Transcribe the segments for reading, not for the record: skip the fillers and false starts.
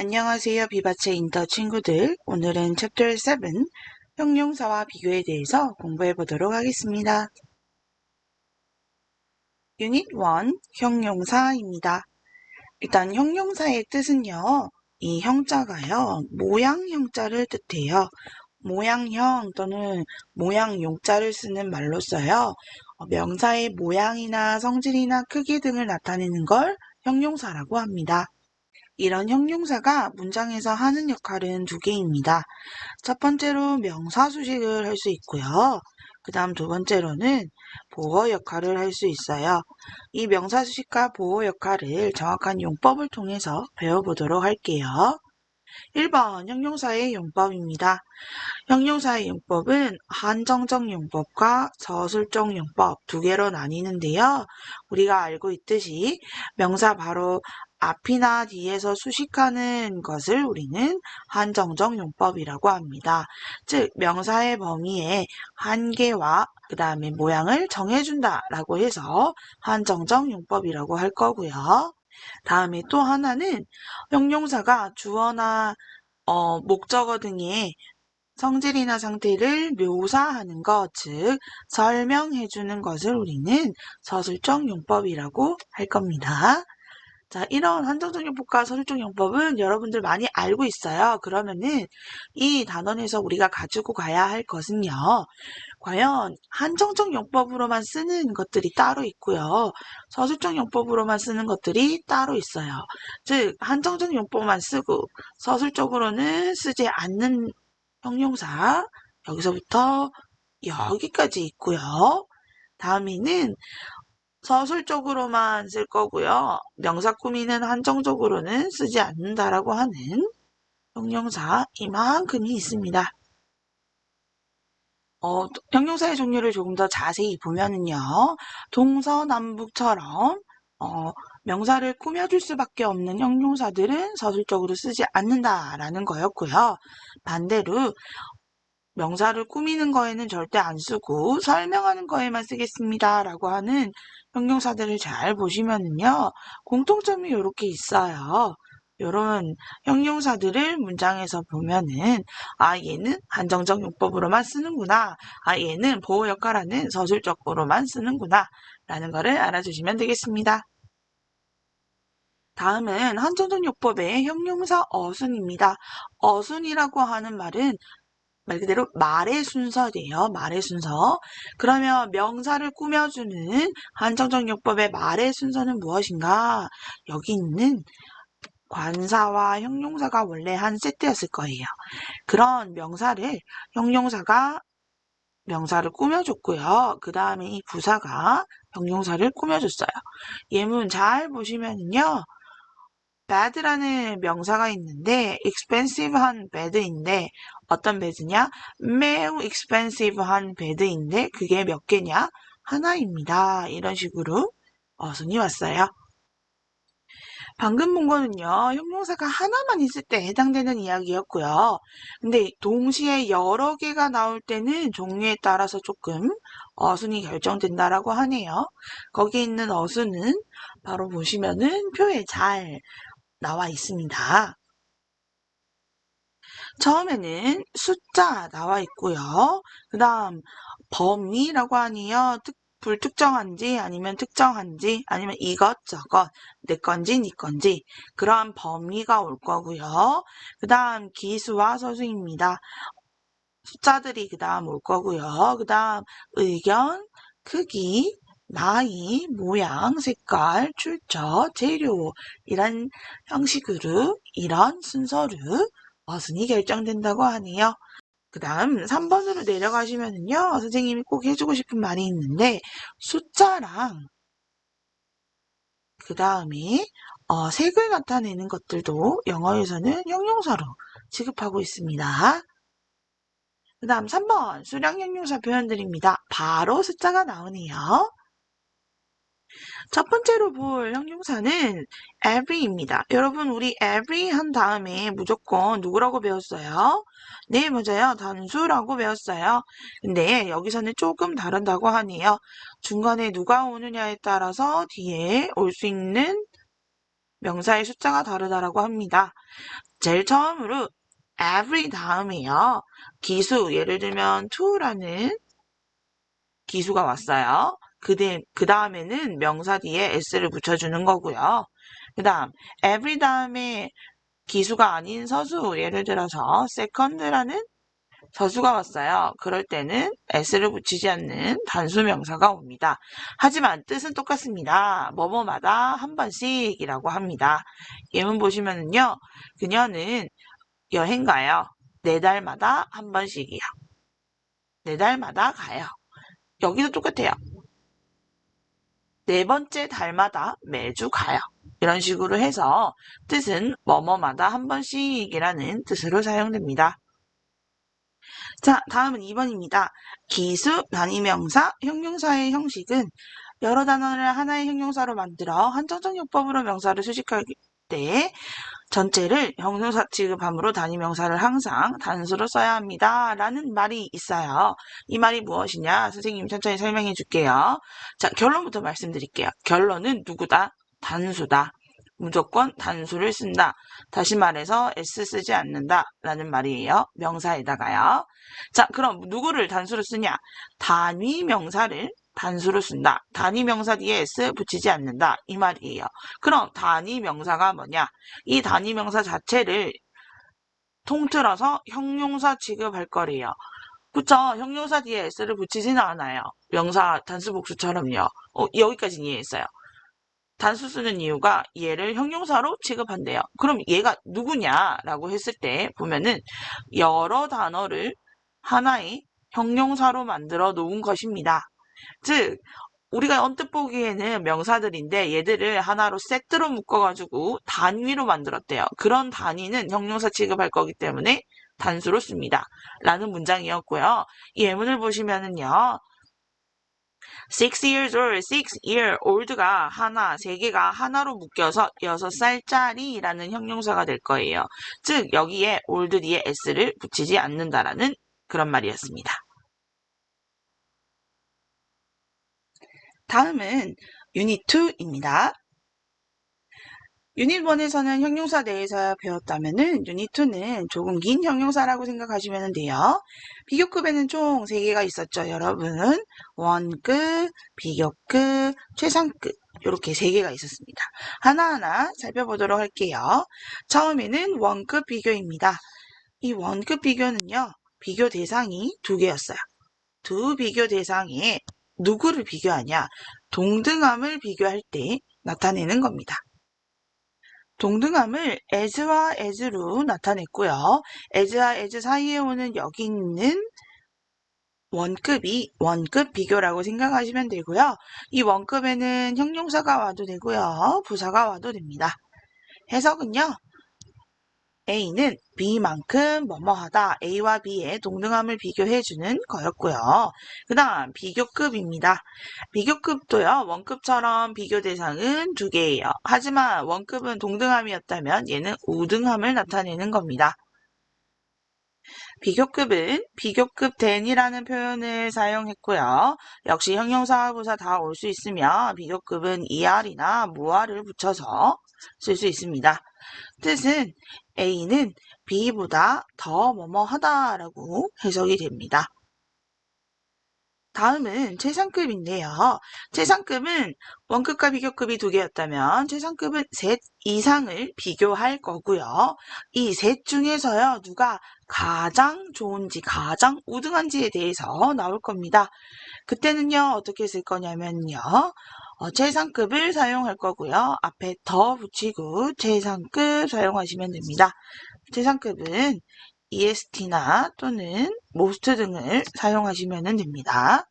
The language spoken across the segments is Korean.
안녕하세요, 비바체 인터 친구들. 오늘은 챕터 7, 형용사와 비교에 대해서 공부해 보도록 하겠습니다. 유닛 1, 형용사입니다. 일단 형용사의 뜻은요, 이 형자가요, 모양 형자를 뜻해요. 모양형 또는 모양용자를 쓰는 말로써요, 명사의 모양이나 성질이나 크기 등을 나타내는 걸 형용사라고 합니다. 이런 형용사가 문장에서 하는 역할은 두 개입니다. 첫 번째로 명사 수식을 할 수 있고요. 그 다음 두 번째로는 보어 역할을 할 수 있어요. 이 명사 수식과 보어 역할을 정확한 용법을 통해서 배워보도록 할게요. 1번 형용사의 용법입니다. 형용사의 용법은 한정적 용법과 서술적 용법 두 개로 나뉘는데요. 우리가 알고 있듯이 명사 바로 앞이나 뒤에서 수식하는 것을 우리는 한정적 용법이라고 합니다. 즉 명사의 범위에 한계와 그 다음에 모양을 정해준다라고 해서 한정적 용법이라고 할 거고요. 다음에 또 하나는 형용사가 주어나 목적어 등의 성질이나 상태를 묘사하는 것, 즉 설명해주는 것을 우리는 서술적 용법이라고 할 겁니다. 자, 이런 한정적 용법과 서술적 용법은 여러분들 많이 알고 있어요. 그러면은 이 단원에서 우리가 가지고 가야 할 것은요. 과연 한정적 용법으로만 쓰는 것들이 따로 있고요. 서술적 용법으로만 쓰는 것들이 따로 있어요. 즉 한정적 용법만 쓰고 서술적으로는 쓰지 않는 형용사 여기서부터 여기까지 있고요. 다음에는 서술적으로만 쓸 거고요. 명사 꾸미는 한정적으로는 쓰지 않는다라고 하는 형용사 이만큼이 있습니다. 형용사의 종류를 조금 더 자세히 보면은요. 동서남북처럼 명사를 꾸며줄 수밖에 없는 형용사들은 서술적으로 쓰지 않는다라는 거였고요. 반대로 명사를 꾸미는 거에는 절대 안 쓰고 설명하는 거에만 쓰겠습니다 라고 하는 형용사들을 잘 보시면은요. 공통점이 이렇게 있어요. 이런 형용사들을 문장에서 보면은 얘는 한정적 용법으로만 쓰는구나. 얘는 보호 역할하는 서술적으로만 쓰는구나 라는 거를 알아주시면 되겠습니다. 다음은 한정적 용법의 형용사 어순입니다. 어순이라고 하는 말은 말 그대로 말의 순서예요. 말의 순서. 그러면 명사를 꾸며주는 한정적 용법의 말의 순서는 무엇인가? 여기 있는 관사와 형용사가 원래 한 세트였을 거예요. 그런 명사를 형용사가 명사를 꾸며줬고요. 그 다음에 이 부사가 형용사를 꾸며줬어요. 예문 잘 보시면은요. bad라는 명사가 있는데 expensive한 bad인데 어떤 bad냐? 매우 expensive한 bad인데 그게 몇 개냐? 하나입니다. 이런 식으로 어순이 왔어요. 방금 본 거는요. 형용사가 하나만 있을 때 해당되는 이야기였고요. 근데 동시에 여러 개가 나올 때는 종류에 따라서 조금 어순이 결정된다라고 하네요. 거기 있는 어순은 바로 보시면은 표에 잘 나와 있습니다. 처음에는 숫자 나와 있고요. 그 다음 범위라고 하니요. 불특정한지 아니면 특정한지 아니면 이것저것 내 건지 네 건지 그러한 범위가 올 거고요. 그 다음 기수와 서수입니다. 숫자들이 그 다음 올 거고요. 그 다음 의견, 크기, 나이, 모양, 색깔, 출처, 재료 이런 형식으로 이런 순서로 어순이 결정된다고 하네요. 그 다음 3번으로 내려가시면은요. 선생님이 꼭 해주고 싶은 말이 있는데 숫자랑 그 다음에 색을 나타내는 것들도 영어에서는 형용사로 취급하고 있습니다. 그 다음 3번 수량 형용사 표현들입니다. 바로 숫자가 나오네요. 첫 번째로 볼 형용사는 every입니다. 여러분 우리 every 한 다음에 무조건 누구라고 배웠어요? 네 맞아요. 단수라고 배웠어요. 근데 여기서는 조금 다르다고 하네요. 중간에 누가 오느냐에 따라서 뒤에 올 수 있는 명사의 숫자가 다르다라고 합니다. 제일 처음으로 every 다음에요. 기수, 예를 들면 to라는 기수가 왔어요. 그 다음에는 명사 뒤에 s를 붙여주는 거고요. 그 다음 every 다음에 기수가 아닌 서수, 예를 들어서 second라는 서수가 왔어요. 그럴 때는 s를 붙이지 않는 단수 명사가 옵니다. 하지만 뜻은 똑같습니다. 뭐뭐마다 한 번씩이라고 합니다. 예문 보시면은요. 그녀는 여행 가요. 4달마다 한 번씩이요. 4달마다 가요. 여기도 똑같아요. 4번째 달마다 매주 가요. 이런 식으로 해서 뜻은 뭐뭐마다 한 번씩이라는 뜻으로 사용됩니다. 자, 다음은 2번입니다. 기수, 단위명사, 형용사의 형식은 여러 단어를 하나의 형용사로 만들어 한정적 용법으로 명사를 수식할 때 전체를 형용사 취급함으로 단위명사를 항상 단수로 써야 합니다. 라는 말이 있어요. 이 말이 무엇이냐? 선생님이 천천히 설명해 줄게요. 자, 결론부터 말씀드릴게요. 결론은 누구다? 단수다. 무조건 단수를 쓴다. 다시 말해서 S 쓰지 않는다. 라는 말이에요. 명사에다가요. 자, 그럼 누구를 단수로 쓰냐? 단위 명사를 단수로 쓴다. 단위 명사 뒤에 S 붙이지 않는다. 이 말이에요. 그럼 단위 명사가 뭐냐? 이 단위 명사 자체를 통틀어서 형용사 취급할 거래요. 그쵸? 형용사 뒤에 S를 붙이지는 않아요. 명사 단수 복수처럼요. 여기까지는 이해했어요. 단수 쓰는 이유가 얘를 형용사로 취급한대요. 그럼 얘가 누구냐라고 했을 때 보면은 여러 단어를 하나의 형용사로 만들어 놓은 것입니다. 즉 우리가 언뜻 보기에는 명사들인데 얘들을 하나로 세트로 묶어가지고 단위로 만들었대요. 그런 단위는 형용사 취급할 거기 때문에 단수로 씁니다. 라는 문장이었고요. 이 예문을 보시면은요. 6 years old, 6-year-old가 하나, 3개가 하나로 묶여서 6살짜리라는 형용사가 될 거예요. 즉 여기에 old 뒤에 s를 붙이지 않는다라는 그런 말이었습니다. 다음은 유닛 2입니다. 유닛 1에서는 형용사 대해서 배웠다면은 유닛 2는 조금 긴 형용사라고 생각하시면 돼요. 비교급에는 총 3개가 있었죠, 여러분. 원급, 비교급, 최상급 이렇게 3개가 있었습니다. 하나하나 살펴보도록 할게요. 처음에는 원급 비교입니다. 이 원급 비교는요. 비교 대상이 2개였어요. 두 비교 대상에 누구를 비교하냐? 동등함을 비교할 때 나타내는 겁니다. 동등함을 as와 as로 나타냈고요. as와 as 사이에 오는 여기 있는 원급이 원급 비교라고 생각하시면 되고요. 이 원급에는 형용사가 와도 되고요. 부사가 와도 됩니다. 해석은요. A는 B만큼 뭐뭐하다. A와 B의 동등함을 비교해주는 거였고요. 그 다음 비교급입니다. 비교급도요. 원급처럼 비교 대상은 2개예요. 하지만 원급은 동등함이었다면 얘는 우등함을 나타내는 겁니다. 비교급은 비교급 than이라는 표현을 사용했고요. 역시 형용사와 부사 다 올 수 있으며 비교급은 er이나 more를 붙여서 쓸 수 있습니다. 뜻은 A는 B보다 더 뭐뭐하다라고 해석이 됩니다. 다음은 최상급인데요. 최상급은 원급과 비교급이 2개였다면 최상급은 셋 이상을 비교할 거고요. 이 셋 중에서요. 누가 가장 좋은지 가장 우등한지에 대해서 나올 겁니다. 그때는요. 어떻게 쓸 거냐면요. 최상급을 사용할 거고요. 앞에 더 붙이고 최상급 사용하시면 됩니다. 최상급은 EST나 또는 most 등을 사용하시면 됩니다.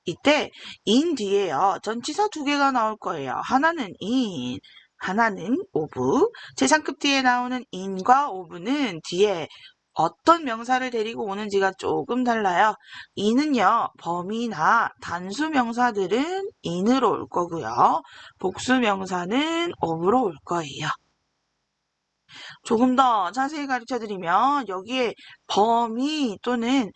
이때 in 뒤에요. 전치사 2개가 나올 거예요. 하나는 in, 하나는 of. 최상급 뒤에 나오는 in과 of는 뒤에 어떤 명사를 데리고 오는지가 조금 달라요. in은요. 범위나 단수 명사들은 in으로 올 거고요. 복수 명사는 of로 올 거예요. 조금 더 자세히 가르쳐 드리면 여기에 범위 또는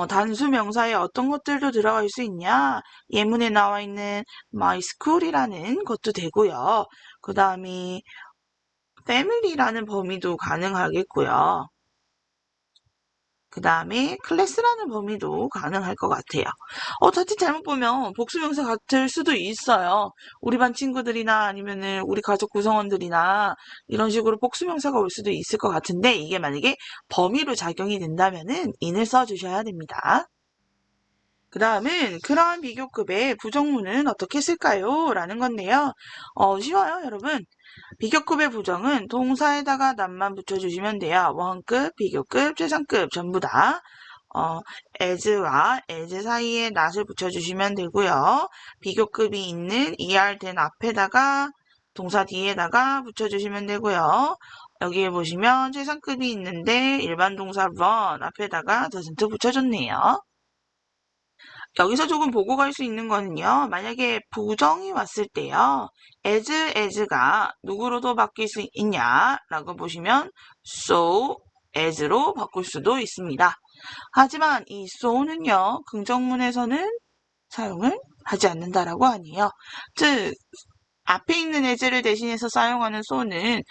단수 명사에 어떤 것들도 들어갈 수 있냐? 예문에 나와 있는 my school이라는 것도 되고요. 그 다음에 family라는 범위도 가능하겠고요. 그 다음에 클래스라는 범위도 가능할 것 같아요. 자칫 잘못 보면 복수명사 같을 수도 있어요. 우리 반 친구들이나 아니면은 우리 가족 구성원들이나 이런 식으로 복수명사가 올 수도 있을 것 같은데 이게 만약에 범위로 작용이 된다면은 in을 써주셔야 됩니다. 그 다음은 그러한 비교급의 부정문은 어떻게 쓸까요? 라는 건데요. 쉬워요, 여러분. 비교급의 부정은 동사에다가 낫만 붙여주시면 돼요. 원급, 비교급, 최상급 전부 다. as와 as 사이에 낫을 붙여주시면 되고요. 비교급이 있는 er 된 앞에다가 동사 뒤에다가 붙여주시면 되고요. 여기에 보시면 최상급이 있는데 일반 동사 run 앞에다가 doesn't 붙여줬네요. 여기서 조금 보고 갈 수 있는 거는요. 만약에 부정이 왔을 때요. as가 누구로도 바뀔 수 있냐라고 보시면 so, as로 바꿀 수도 있습니다. 하지만 이 so는요. 긍정문에서는 사용을 하지 않는다라고 하네요. 즉 앞에 있는 as를 대신해서 사용하는 so는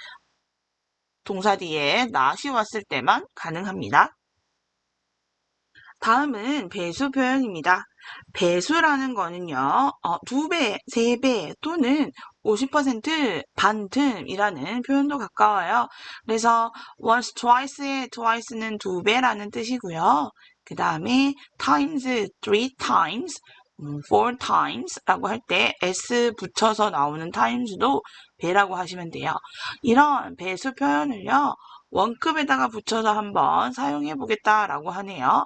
동사 뒤에 not이 왔을 때만 가능합니다. 다음은 배수 표현입니다. 배수라는 거는요, 2배, 3배 또는 50% 반틈이라는 표현도 가까워요. 그래서 once, twice의 twice는 2배라는 뜻이고요. 그 다음에 times, 3 times, 4 times라고 할 때 s 붙여서 나오는 times도 배라고 하시면 돼요. 이런 배수 표현을요, 원급에다가 붙여서 한번 사용해 보겠다라고 하네요.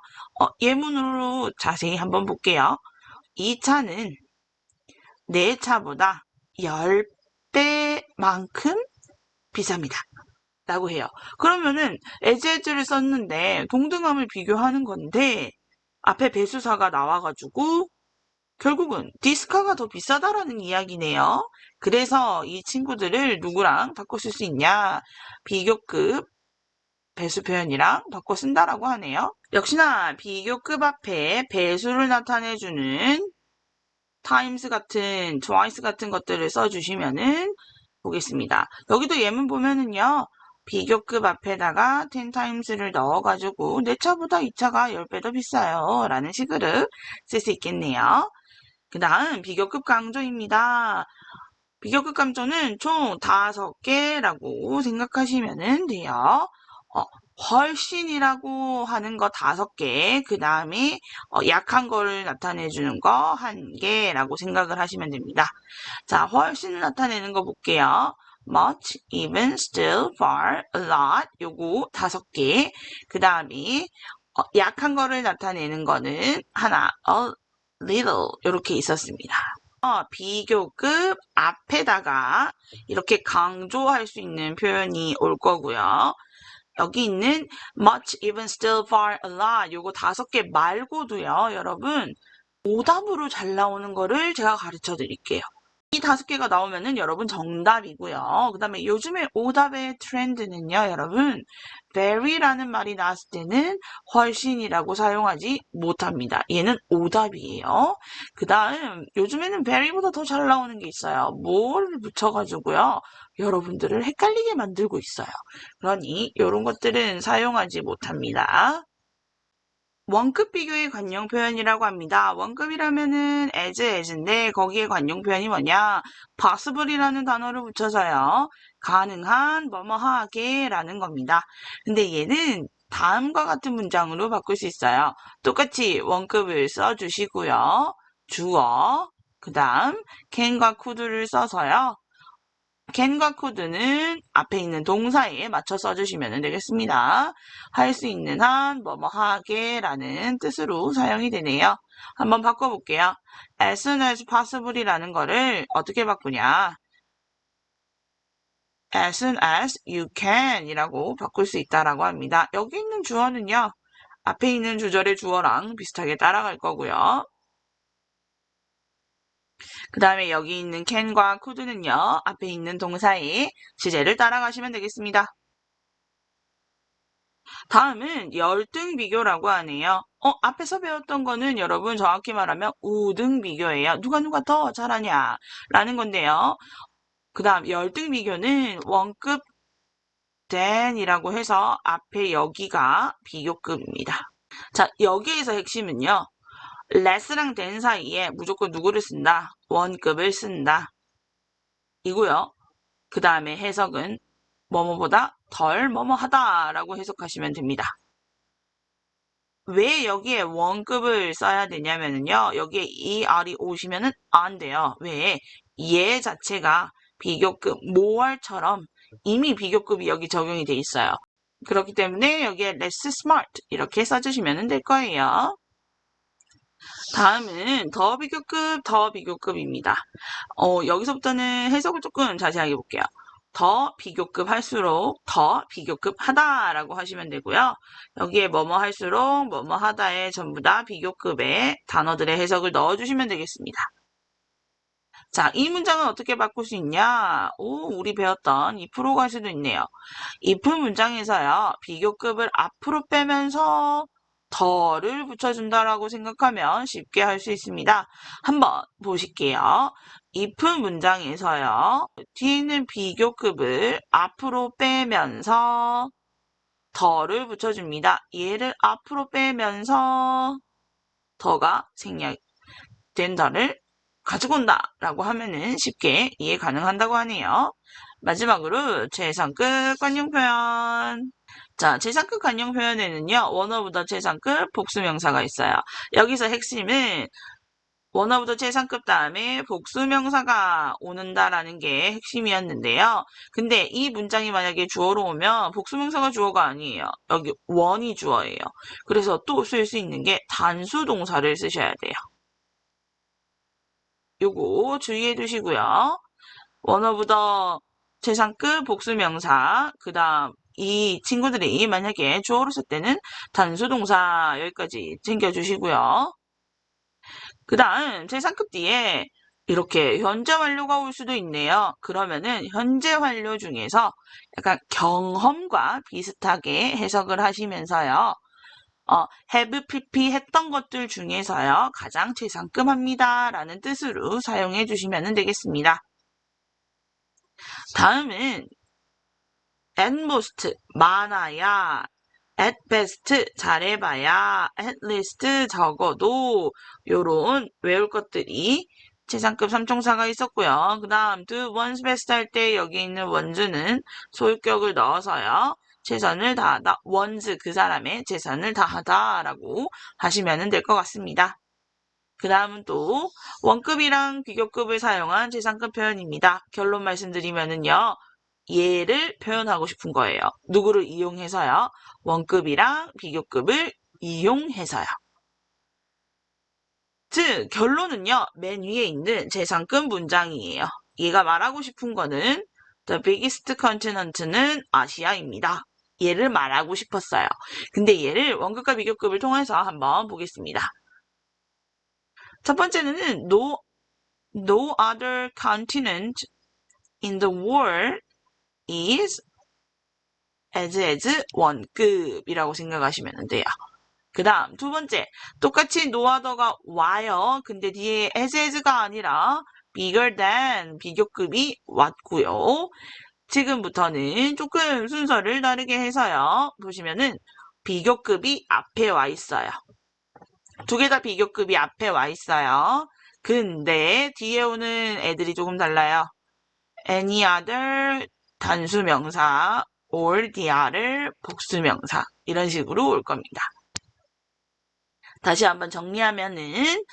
예문으로 자세히 한번 볼게요. 이 차는 내 차보다 10배만큼 비쌉니다. 라고 해요. 그러면은 as를 썼는데 동등함을 비교하는 건데 앞에 배수사가 나와가지고 결국은 디스카가 더 비싸다라는 이야기네요. 그래서 이 친구들을 누구랑 바꿔 쓸 수 있냐? 비교급 배수 표현이랑 바꿔 쓴다라고 하네요. 역시나 비교급 앞에 배수를 나타내주는 times 같은, twice 같은 것들을 써주시면은 보겠습니다. 여기도 예문 보면은요. 비교급 앞에다가 10 times를 넣어가지고 내 차보다 이 차가 10배 더 비싸요. 라는 식으로 쓸 수 있겠네요. 그 다음 비교급 강조입니다. 비교급 강조는 총 5개라고 생각하시면 돼요. 훨씬이라고 하는 거 5개, 그 다음에 약한 거를 나타내주는 거 1개라고 생각을 하시면 됩니다. 자, 훨씬을 나타내는 거 볼게요. much, even, still, far, a lot, 요거 5개. 그 다음에 약한 거를 나타내는 거는 하나, a little 이렇게 있었습니다. 비교급 앞에다가 이렇게 강조할 수 있는 표현이 올 거고요. 여기 있는 much, even, still, far, a lot 요거 5개 말고도요. 여러분 오답으로 잘 나오는 거를 제가 가르쳐 드릴게요. 이 5개가 나오면은 여러분 정답이고요. 그 다음에 요즘에 오답의 트렌드는요, 여러분, very라는 말이 나왔을 때는 훨씬이라고 사용하지 못합니다. 얘는 오답이에요. 그 다음, 요즘에는 very보다 더 잘 나오는 게 있어요. 뭐를 붙여가지고요, 여러분들을 헷갈리게 만들고 있어요. 그러니, 이런 것들은 사용하지 못합니다. 원급 비교의 관용 표현이라고 합니다. 원급이라면은 as인데 거기에 관용 표현이 뭐냐? possible이라는 단어를 붙여서요. 가능한 뭐뭐하게 라는 겁니다. 근데 얘는 다음과 같은 문장으로 바꿀 수 있어요. 똑같이 원급을 써주시고요. 주어, 그 다음 can과 could를 써서요. can과 could는 앞에 있는 동사에 맞춰 써주시면 되겠습니다. 할 수 있는 한, 뭐뭐 하게 라는 뜻으로 사용이 되네요. 한번 바꿔볼게요. as soon as possible이라는 거를 어떻게 바꾸냐. as soon as you can 이라고 바꿀 수 있다라고 합니다. 여기 있는 주어는요. 앞에 있는 주절의 주어랑 비슷하게 따라갈 거고요. 그 다음에 여기 있는 can과 could는요. 앞에 있는 동사의 주제를 따라가시면 되겠습니다. 다음은 열등 비교라고 하네요. 앞에서 배웠던 거는 여러분 정확히 말하면 우등 비교예요. 누가 더 잘하냐 라는 건데요. 그 다음 열등 비교는 원급 than이라고 해서 앞에 여기가 비교급입니다. 자, 여기에서 핵심은요. less랑 than 사이에 무조건 누구를 쓴다? 원급을 쓴다. 이고요. 그 다음에 해석은 뭐뭐보다 덜 뭐뭐하다 라고 해석하시면 됩니다. 왜 여기에 원급을 써야 되냐면요. 여기에 er이 오시면은 안 돼요. 왜? 얘 자체가 비교급 more처럼 이미 비교급이 여기 적용이 돼 있어요. 그렇기 때문에 여기에 less smart 이렇게 써주시면 될 거예요. 다음은 더 비교급입니다. 여기서부터는 해석을 조금 자세하게 볼게요. 더 비교급 할수록 더 비교급 하다라고 하시면 되고요. 여기에 뭐뭐 할수록 뭐뭐 하다에 전부 다 비교급의 단어들의 해석을 넣어주시면 되겠습니다. 자, 이 문장은 어떻게 바꿀 수 있냐? 우리 배웠던 if로 갈 수도 있네요. if 문장에서요, 비교급을 앞으로 빼면서 더를 붙여준다라고 생각하면 쉽게 할 수 있습니다. 한번 보실게요. if 문장에서요, 뒤에 있는 비교급을 앞으로 빼면서 더를 붙여줍니다. 얘를 앞으로 빼면서 더가 생략된다를 가지고 온다라고 하면은 쉽게 이해 가능한다고 하네요. 마지막으로 최상급 관용 표현. 자, 최상급 관용 표현에는요, 원어부터 최상급 복수명사가 있어요. 여기서 핵심은 원어부터 최상급 다음에 복수명사가 오는다라는 게 핵심이었는데요. 근데 이 문장이 만약에 주어로 오면 복수명사가 주어가 아니에요. 여기 원이 주어예요. 그래서 또 쓸 수 있는 게 단수 동사를 쓰셔야 돼요. 요거 주의해 두시고요. 원어부터 최상급 복수명사, 그 다음 이 친구들이 만약에 주어로 쓸 때는 단수동사 여기까지 챙겨주시고요. 그 다음 최상급 뒤에 이렇게 현재 완료가 올 수도 있네요. 그러면은 현재 완료 중에서 약간 경험과 비슷하게 해석을 하시면서요. have pp 했던 것들 중에서요. 가장 최상급합니다. 라는 뜻으로 사용해 주시면 되겠습니다. 다음은 at most 많아야, at best 잘해봐야, at least 적어도 요런 외울 것들이 최상급 삼총사가 있었고요. 그 다음 do one's best 할 때 여기 있는 one's는 소유격을 넣어서요. 최선을 다하다, one's 그 사람의 최선을 다하다 라고 하시면 될 것 같습니다. 그 다음은 또 원급이랑 비교급을 사용한 최상급 표현입니다. 결론 말씀드리면은요. 얘를 표현하고 싶은 거예요. 누구를 이용해서요? 원급이랑 비교급을 이용해서요. 즉 결론은요. 맨 위에 있는 최상급 문장이에요. 얘가 말하고 싶은 거는 The biggest continent는 아시아입니다. 얘를 말하고 싶었어요. 근데 얘를 원급과 비교급을 통해서 한번 보겠습니다. 첫 번째는 no other continent in the world is as 원급이라고 생각하시면 돼요. 그 다음 두 번째, 똑같이 no other가 와요. 근데 뒤에 as가 아니라 bigger than 비교급이 왔고요. 지금부터는 조금 순서를 다르게 해서요. 보시면은 비교급이 앞에 와 있어요. 두 개 다 비교급이 앞에 와 있어요. 근데 뒤에 오는 애들이 조금 달라요. any other 단수명사, all the other 복수명사 이런 식으로 올 겁니다. 다시 한번 정리하면은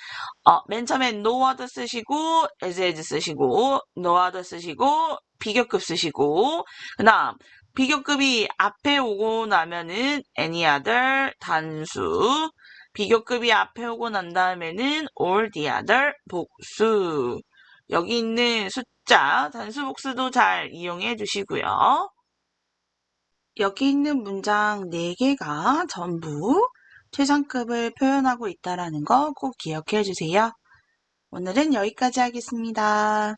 맨 처음에 no other 쓰시고 as 쓰시고 no other 쓰시고 비교급 쓰시고 그 다음 비교급이 앞에 오고 나면은 any other 단수 비교급이 앞에 오고 난 다음에는 all the other 복수 여기 있는 숫자 단수 복수도 잘 이용해 주시고요. 여기 있는 문장 4개가 전부 최상급을 표현하고 있다는 거 꼭 기억해 주세요. 오늘은 여기까지 하겠습니다.